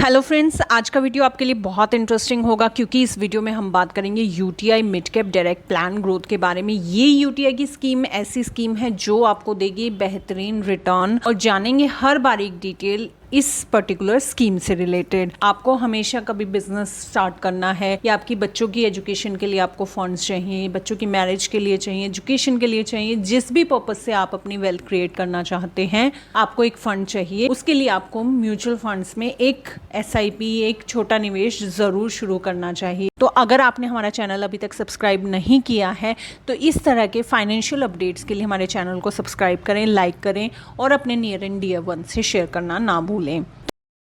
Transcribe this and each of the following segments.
Hello friends, आज का video आपके लिए बहुत इंटरेस्टिंग होगा क्योंकि इस वीडियो में हम बात करेंगे UTI mid cap direct plan growth के बारे में। ये यूटीआई की स्कीम ऐसी स्कीम है जो आपको देगी बेहतरीन रिटर्न, और जानेंगे हर बारीक डिटेल इस पर्टिकुलर स्कीम से रिलेटेड। आपको हमेशा कभी बिजनेस स्टार्ट करना है या आपकी बच्चों की एजुकेशन के लिए आपको फंड्स चाहिए, बच्चों की मैरिज के लिए चाहिए, एजुकेशन के लिए चाहिए, जिस भी पर्पज से आप अपनी वेल्थ क्रिएट करना चाहते हैं, आपको एक फंड चाहिए। उसके लिए आपको म्यूचुअल फंड्स में एक एसआईपी, एक छोटा निवेश जरूर शुरू करना चाहिए। तो अगर आपने हमारा चैनल अभी तक सब्सक्राइब नहीं किया है तो इस तरह के फाइनेंशियल अपडेट्स के लिए हमारे चैनल को सब्सक्राइब करें, लाइक करें और अपने नियर एंड डियर वन से शेयर करना ना भूलें।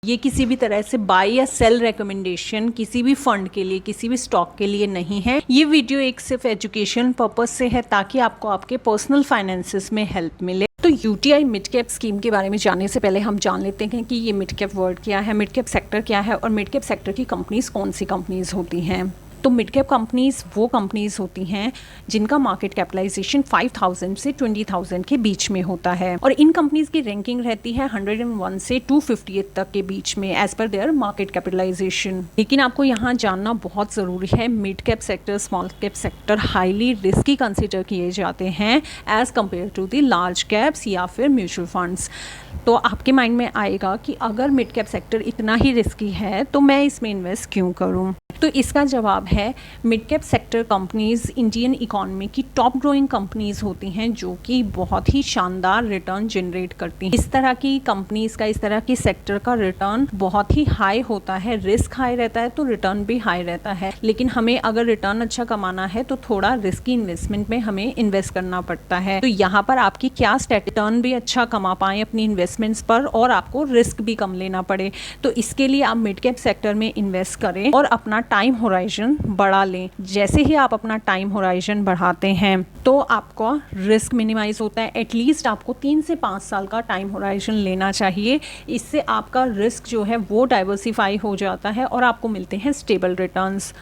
ये किसी भी तरह से बाय या सेल रिकमेंडेशन किसी भी फंड के लिए, किसी भी स्टॉक के लिए नहीं है। ये वीडियो एक सिर्फ एजुकेशन पर्पज से है ताकि आपको आपके पर्सनल फाइनेंसेस में हेल्प मिले। तो यूटीआई मिड कैप स्कीम के बारे में जानने से पहले हम जान लेते हैं कि ये मिड कैप वर्ड क्या है, मिड कैप सेक्टर क्या है और मिड कैप सेक्टर की कंपनीज कौन सी कंपनीज होती हैं। तो मिड कैप कंपनीज वो कंपनीज होती हैं जिनका मार्केट कैपिटलाइजेशन 5,000 से 20,000 के बीच में होता है, और इन कंपनीज की रैंकिंग रहती है 101 से 258 तक के बीच में as per their market capitalisation. लेकिन आपको यहाँ जानना बहुत ज़रूरी है, mid cap sector, small cap sector highly risky consider किए जाते हैं as compared to the large caps या फिर म्यूचुअल फंड्स। तो आपके माइंड में आएगा कि अगर मिड कैप सेक्टर इतना ही रिस्की है तो मैं इसमें इन्वेस्ट क्यों करूं? तो इसका जवाब है, mid cap sector companies Indian economy की टॉप ग्रोइंग कंपनीज होती हैं जो कि बहुत ही शानदार रिटर्न जनरेट करती हैं। इस तरह की कंपनीज का, इस तरह की सेक्टर का रिटर्न बहुत ही हाई होता है। रिस्क हाई रहता है तो रिटर्न भी हाई रहता है, लेकिन हमें अगर रिटर्न अच्छा कमाना है तो थोड़ा रिस्की इन्वेस्टमेंट में हमें इन्वेस्ट करना पड़ता है। तो यहाँ पर आपकी क्या रिटर्न भी अच्छा कमा पाएं अपनी इन्वेस्टमेंट्स पर और आपको रिस्क भी कम लेना पड़े, तो इसके लिए आप मिड कैप सेक्टर में इन्वेस्ट करें और अपना टाइम होराइजन बढ़ा लें। जैसे ही आप अपना टाइम होराइजन बढ़ाते हैं तो आपका रिस्क मिनिमाइज होता है। एटलीस्ट आपको 3 से 5 साल का टाइम होराइजन लेना चाहिए। इससे आपका रिस्क जो है वो डाइवर्सिफाई हो जाता है और आपको मिलते हैं स्टेबल रिटर्न्स।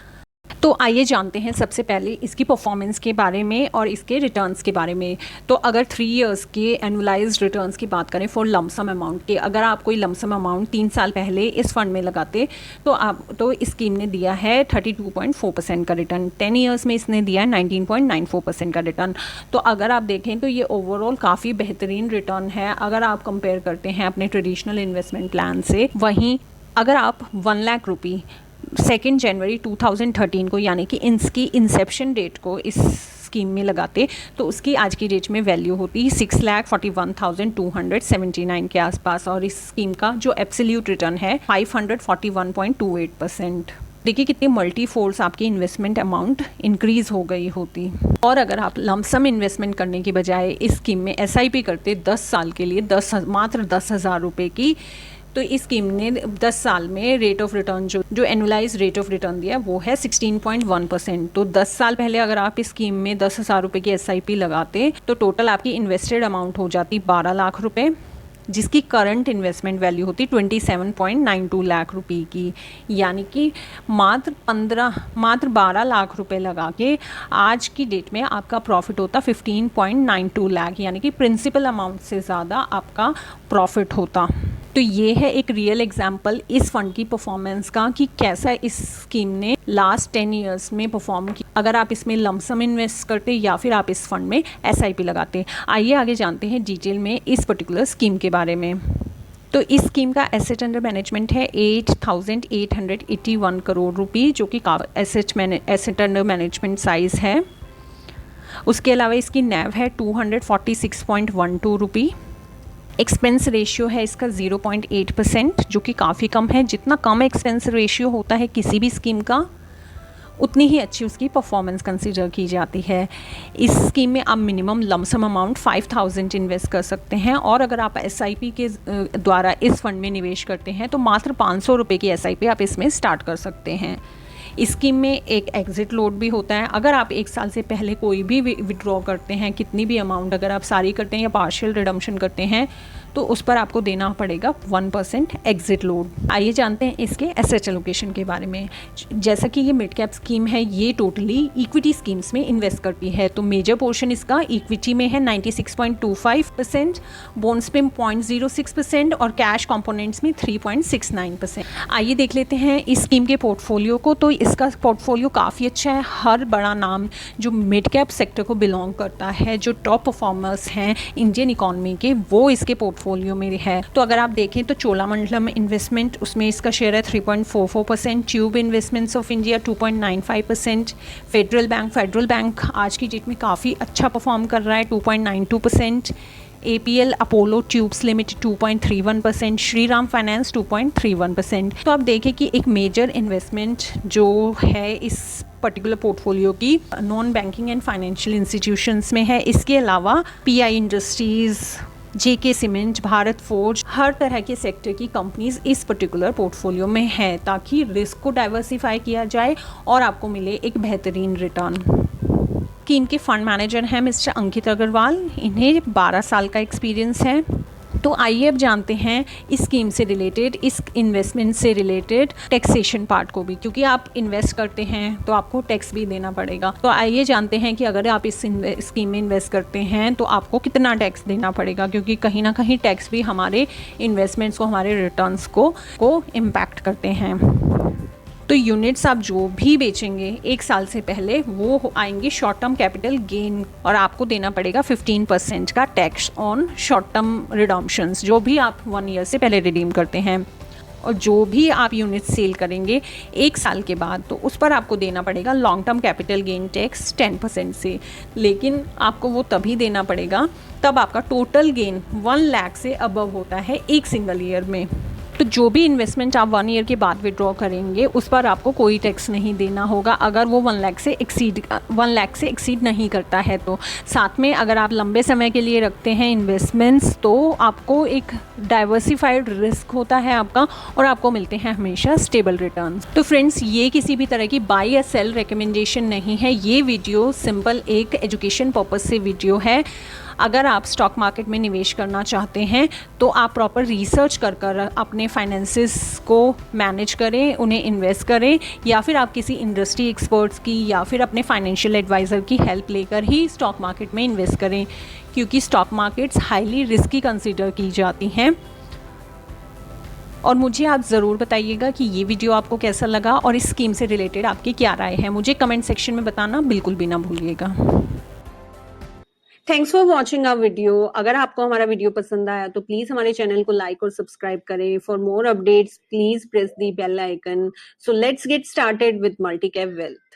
तो आइए जानते हैं सबसे पहले इसकी परफॉर्मेंस के बारे में और इसके रिटर्न्स के बारे में। तो अगर 3 इयर्स के एनुअलाइज्ड रिटर्न्स की बात करें फॉर लमसम अमाउंट के, अगर आप कोई लमसम अमाउंट 3 साल पहले इस फंड में लगाते तो इस स्कीम ने दिया है 32.4% का रिटर्न। 10 इयर्स में इसने दिया है 19.94% का रिटर्न। तो अगर आप देखें तो ये ओवरऑल काफ़ी बेहतरीन रिटर्न है अगर आप कंपेयर करते हैं अपने ट्रेडिशनल इन्वेस्टमेंट प्लान से। वहीं अगर आप 1 लाख रुपये 2 जनवरी 2013 को, यानी कि इसकी इंसेप्शन डेट को इस स्कीम में लगाते तो उसकी आज की डेट में वैल्यू होती 6,41,279 के आसपास, और इस स्कीम का जो एब्सोल्यूट रिटर्न है 541.28%। देखिए कितनी मल्टी फोर्स आपकी इन्वेस्टमेंट अमाउंट इंक्रीज हो गई होती। और अगर आप लमसम इन्वेस्टमेंट करने की बजाय इस स्कीम में एसआईपी करते 10 साल के लिए मात्र 10,000 रुपये की, तो इस स्कीम ने 10 साल में रेट ऑफ रिटर्न जो एनुअलाइज रेट ऑफ रिटर्न दिया वो है 16.1%। तो 10 साल पहले अगर आप इस स्कीम में 10,000 रुपये की एसआईपी लगाते तो टोटल आपकी इन्वेस्टेड अमाउंट हो जाती 12 लाख रुपये, जिसकी करंट इन्वेस्टमेंट वैल्यू होती 27.92 लाख रुपये की। यानी कि मात्र 12 लाख रुपए लगा के आज की डेट में आपका प्रॉफिट होता 15.92 लाख, यानी कि प्रिंसिपल अमाउंट से ज़्यादा आपका प्रॉफिट होता। तो ये है एक रियल एग्जांपल इस फंड की परफॉर्मेंस का कि कैसा इस स्कीम ने लास्ट 10 इयर्स में परफॉर्म किया, अगर आप इसमें लमसम इन्वेस्ट करते या फिर आप इस फंड में एसआईपी लगाते। आइए आगे जानते हैं डिटेल में इस पर्टिकुलर स्कीम के बारे में। तो इस स्कीम का एसेट अंडर मैनेजमेंट है 8,881 करोड़ रुपये, जो कि एसेट अंडर मैनेजमेंट साइज़ है। उसके अलावा इसकी नैव है 246.12 रुपये। एक्सपेंस रेशियो है इसका 0.8%, जो कि काफ़ी कम है। जितना कम एक्सपेंस रेशियो होता है किसी भी स्कीम का, उतनी ही अच्छी उसकी परफॉर्मेंस कंसीडर की जाती है। इस स्कीम में आप मिनिमम लमसम अमाउंट 5,000 इन्वेस्ट कर सकते हैं, और अगर आप एसआईपी के द्वारा इस फंड में निवेश करते हैं तो मात्र 500 रुपये की एसआईपी आप इसमें स्टार्ट कर सकते हैं। इस स्कीम में एक एग्जिट लोड भी होता है। अगर आप 1 साल से पहले कोई भी विड्रॉ करते हैं, कितनी भी अमाउंट अगर आप सारी करते हैं या पार्शियल रिडम्पशन करते हैं, तो उस पर आपको देना पड़ेगा 1% एग्जिट लोड। आइए जानते हैं इसके एसेट एलोकेशन के बारे में। जैसा कि ये मिड कैप स्कीम है, ये टोटली इक्विटी स्कीम्स में इन्वेस्ट करती है, तो मेजर पोर्शन इसका इक्विटी में है 96.25%, बॉन्ड्स में 0.06% और कैश कंपोनेंट्स में 3.69%। आइए देख लेते हैं इस स्कीम के पोर्टफोलियो को। तो इसका पोर्टफोलियो काफ़ी अच्छा है। हर बड़ा नाम जो मिड कैप सेक्टर को बिलोंग करता है, जो टॉप परफॉर्मर्स हैं इंडियन इकोनॉमी के, वो इसके पोर्टफोलियो में है। तो अगर आप देखें तो चोलामंडलम इन्वेस्टमेंट, उसमें इसका शेयर है 3.44%, tube investments of India 2.95%, federal bank आज की डेट में काफ़ी अच्छा परफॉर्म कर रहा है 2.92%, APL Apollo tubes limited 2.31%, Shriram finance 2.31%। तो आप देखें कि एक मेजर इन्वेस्टमेंट जो है इस पर्टिकुलर पोर्टफोलियो की non banking and financial institutions में है। इसके अलावा PI industries, JK cement, Bharat Forge, हर तरह के सेक्टर की कंपनीज इस पर्टिकुलर पोर्टफोलियो में है, ताकि रिस्क को डाइवर्सिफाई किया जाए और आपको मिले एक बेहतरीन रिटर्न। कि इनके फंड मैनेजर हैं मिस्टर अंकित अग्रवाल, इन्हें 12 साल का एक्सपीरियंस है। तो आइए अब जानते हैं इस स्कीम से रिलेटेड, इस इन्वेस्टमेंट से रिलेटेड टैक्सेशन पार्ट को भी, क्योंकि आप इन्वेस्ट करते हैं तो आपको टैक्स भी देना पड़ेगा। तो आइए जानते हैं कि अगर आप इस स्कीम में इन्वेस्ट करते हैं तो आपको कितना टैक्स देना पड़ेगा, क्योंकि कहीं ना कहीं टैक्स भी हमारे इन्वेस्टमेंट्स को, हमारे रिटर्न्स को इम्पैक्ट करते हैं। तो यूनिट्स आप जो भी बेचेंगे 1 साल से पहले वो आएंगे शॉर्ट टर्म कैपिटल गेन, और आपको देना पड़ेगा 15% का टैक्स ऑन शॉर्ट टर्म रिडम्पशंस, जो भी आप 1 ईयर से पहले रिडीम करते हैं। और जो भी आप यूनिट सेल करेंगे 1 साल के बाद, तो उस पर आपको देना पड़ेगा long term capital gain tax 10% से, लेकिन आपको वो तभी देना पड़ेगा तब आपका टोटल गेन 1 लाख से अबव होता है एक सिंगल ईयर में। तो जो भी इन्वेस्टमेंट आप 1 ईयर के बाद विड्रॉ करेंगे उस पर आपको कोई टैक्स नहीं देना होगा, अगर वो 1 लाख से एक्सीड नहीं करता है। तो साथ में अगर आप लंबे समय के लिए रखते हैं इन्वेस्टमेंट्स, तो आपको एक डाइवर्सिफाइड रिस्क होता है आपका, और आपको मिलते हैं हमेशा स्टेबल रिटर्न्स। तो फ्रेंड्स, ये किसी भी तरह की बाय या सेल रिकमेंडेशन नहीं है, ये वीडियो सिंपल एक एजुकेशन पर्पस से वीडियो है। अगर आप स्टॉक मार्केट में निवेश करना चाहते हैं तो आप प्रॉपर रिसर्च कर अपने फाइनेंसेस को मैनेज करें, उन्हें इन्वेस्ट करें, या फिर आप किसी इंडस्ट्री एक्सपर्ट्स की या फिर अपने फाइनेंशियल एडवाइज़र की हेल्प लेकर ही स्टॉक मार्केट में इन्वेस्ट करें, क्योंकि stock markets highly risky consider की जाती हैं। और मुझे आप ज़रूर बताइएगा कि ये वीडियो आपको कैसा लगा और इस स्कीम से रिलेटेड आपकी क्या राय है, मुझे कमेंट सेक्शन में बताना बिल्कुल भी ना भूलिएगा। Thanks for watching our video. अगर आपको हमारा वीडियो पसंद आया तो प्लीज हमारे चैनल को लाइक और सब्सक्राइब करें। For more updates please press the bell icon. So let's get started with multi cap wealth.